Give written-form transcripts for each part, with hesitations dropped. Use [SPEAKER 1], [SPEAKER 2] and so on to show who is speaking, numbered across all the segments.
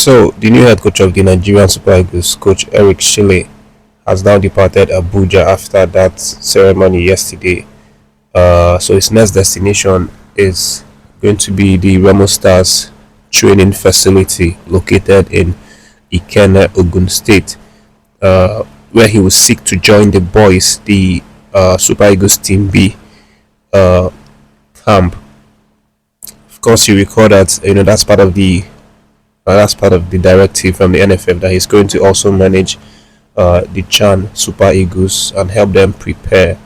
[SPEAKER 1] So, the new head coach of the Nigerian Super Eagles, Coach Eric Chelle, has now departed Abuja after that ceremony yesterday. So, his next destination is going to be the Remo Stars training facility located in Ikenne, Ogun State, where he will seek to join the boys, the Super Eagles Team B uh, camp. Of course, you recall that that's part of the directive from the NFF that he's going to also manage the Chan Super Eagles and help them prepare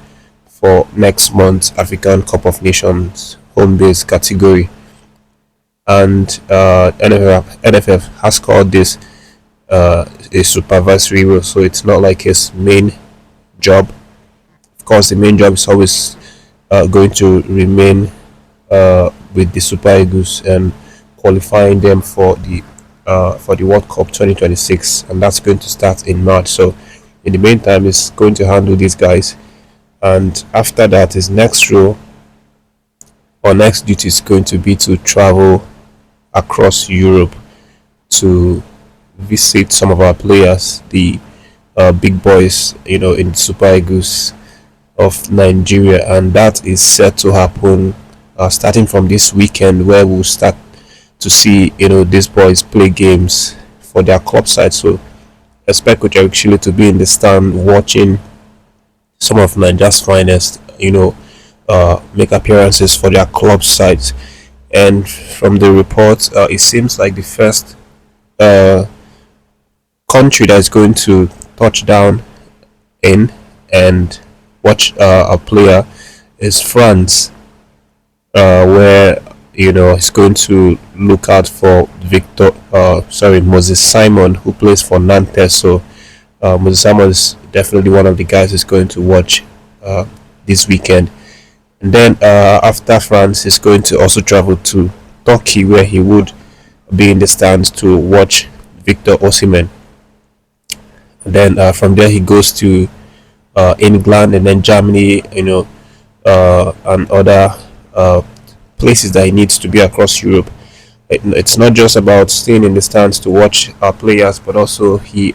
[SPEAKER 1] for next month's African Cup of Nations home base category. And NFF has called this a supervisory role, so it's not like his main job. Of course, the main job is always going to remain with the Super Eagles and qualifying them for the World Cup 2026, and that's going to start in March. So, in the meantime, he's going to handle these guys, and after that, his next role or next duty is going to be to travel across Europe to visit some of our players, the big boys, in Super Eagles of Nigeria, and that is set to happen starting from this weekend, where we'll start to see these boys play games for their club side. So expect Coach Eric Chelle to be in the stand watching some of Nigeria's finest, make appearances for their club sides. And from the report, it seems like the first country that is going to touch down in and watch a player is France, where he's going to look out for Moses Simon, who plays for Nantes. So Moses Simon is definitely one of the guys who's going to watch this weekend. And then after France, he's going to also travel to Turkey, where he would be in the stands to watch Victor Osimhen. And then from there, he goes to England and then Germany, and other places that he needs to be across Europe. It's not just about staying in the stands to watch our players, but also he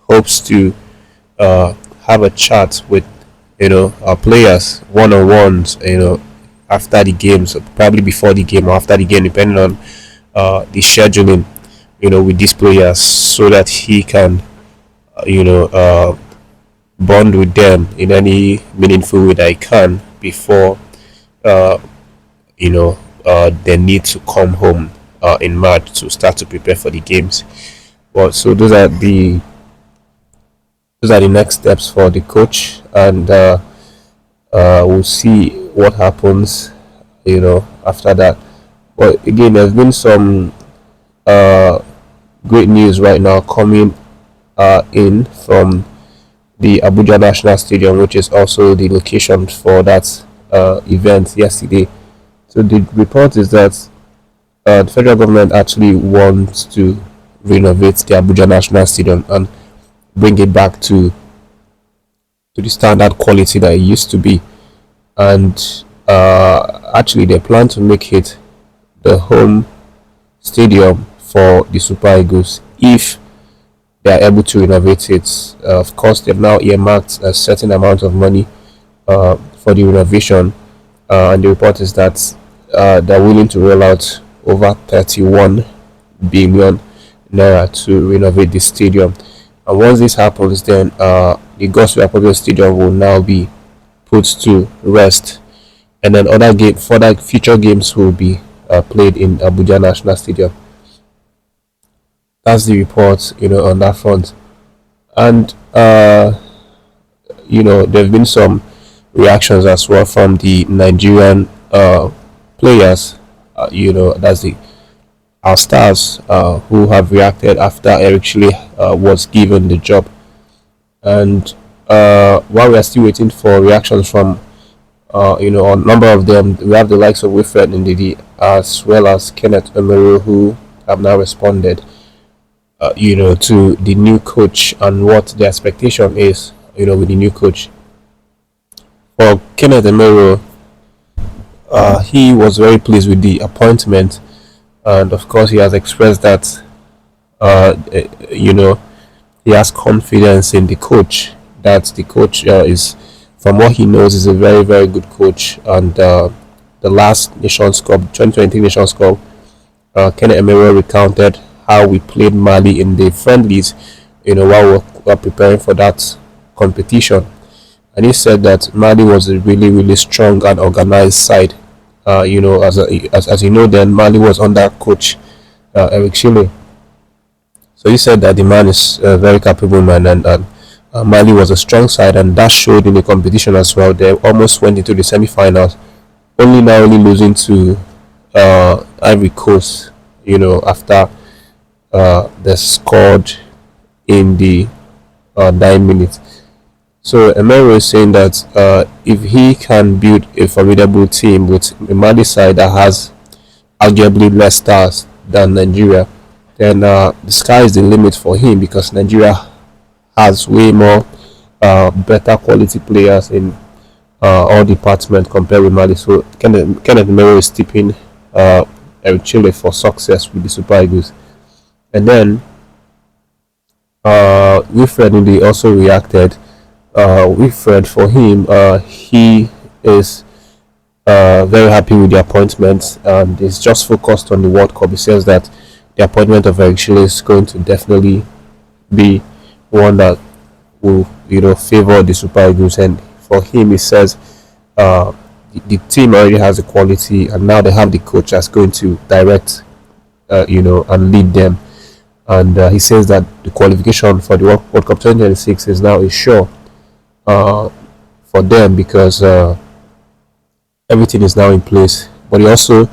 [SPEAKER 1] hopes to have a chat with our players one-on-ones, after the games, probably before the game or after the game, depending on the scheduling, with these players, so that he can bond with them in any meaningful way that he can before they need to come home in March to start to prepare for the games. Well, so those are the next steps for the coach, and we'll see what happens, after that. But again, there's been some great news right now coming in from the Abuja National Stadium, which is also the location for that event yesterday. So the report is that the federal government actually wants to renovate the Abuja National Stadium and bring it back to the standard quality that it used to be. And actually, they plan to make it the home stadium for the Super Eagles if they are able to renovate it. Of course, they've now earmarked a certain amount of money for the renovation, and the report is that they're willing to roll out over 31 billion naira to renovate the stadium. And once this happens, then the Gospel Apollo Stadium will now be put to rest, and then further future games will be played in Abuja National Stadium. That's the report, on that front. And there've been some reactions as well from the Nigerian players. That's our stars who have reacted after Eric Chelle was given the job. And while we are still waiting for reactions from a number of them, we have the likes of Wilfred NDIDI as well as Kenneth Emeru, who have now responded to the new coach and what the expectation is with the new coach. For Kenneth Emeru, he was very pleased with the appointment, and of course he has expressed that you know, he has confidence in the coach. That the coach is, from what he knows, is a very very good coach. And the last Nations Cup, 2020 Nations Cup, Kenneth Emero recounted how we played Mali in the friendlies, while we were preparing for that competition. And he said that Mali was a really, really strong and organized side. As you know, then Mali was under coach Eric Chelle. So he said that the man is a very capable man, and Mali was a strong side, and that showed in the competition as well. They almost went into the semi-finals, only narrowly losing to Ivory Coast. After they scored in the 9 minutes. So Emero is saying that if he can build a formidable team with a Mali side that has arguably less stars than Nigeria, then the sky is the limit for him, because Nigeria has way more better quality players in all departments compared with Mali. So Kenneth Emero is tipping Eric Chelle for success with the Super Eagles. And then Wilfred Ndidi also reacted. Wilfred, for him, he is very happy with the appointment, and is just focused on the World Cup. He says that the appointment of Eric Chelle is going to definitely be one that will, favor the Super Eagles. And for him, he says the team already has the quality, and now they have the coach that's going to direct, and lead them. And he says that the qualification for the World Cup 2026 is now sure for them, because everything is now in place. But he also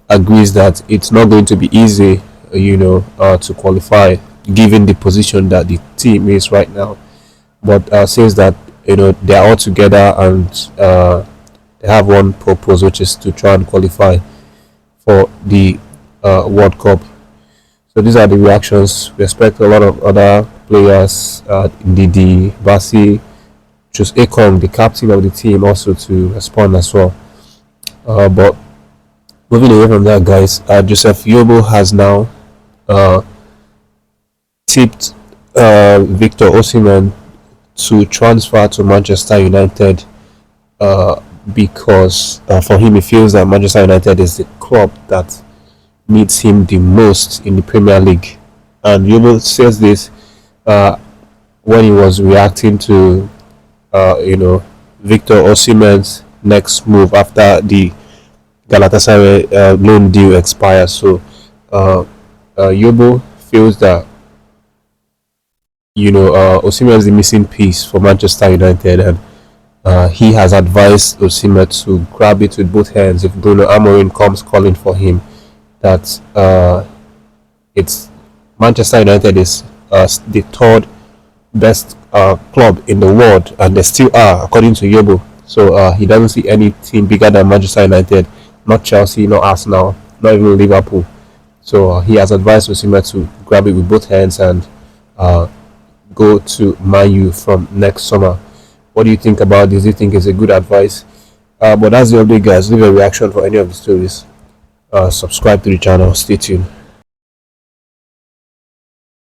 [SPEAKER 1] agrees that it's not going to be easy, to qualify, given the position that the team is right now. But says that they are all together, and they have one purpose, which is to try and qualify for the World Cup. So these are the reactions. We expect a lot of other players, NDIDI, Basi, just Akon, the captain of the team, also to respond as well. But moving away from that, guys, Joseph YOBO has now tipped Victor Osimhen to transfer to Manchester United, because for him, he feels that Manchester United is the club that needs him the most in the Premier League. And YOBO says this when he was reacting to Victor Osimhen's next move after the Galatasaray loan deal expires. So YOBO feels that Osimhen is the missing piece for Manchester United, and he has advised Osimhen to grab it with both hands if Bruno Amorim comes calling for him. That it's Manchester United is the third best club in the world, and they still are, according to YOBO. So he doesn't see any team bigger than Manchester United, not Chelsea, not Arsenal, not even Liverpool. So he has advised Osimhen to grab it with both hands and go to Man U from next summer. What do you think about this? Do you think it's a good advice? But that's the update, guys. Leave a reaction for any of the stories. Subscribe to the channel. Stay tuned.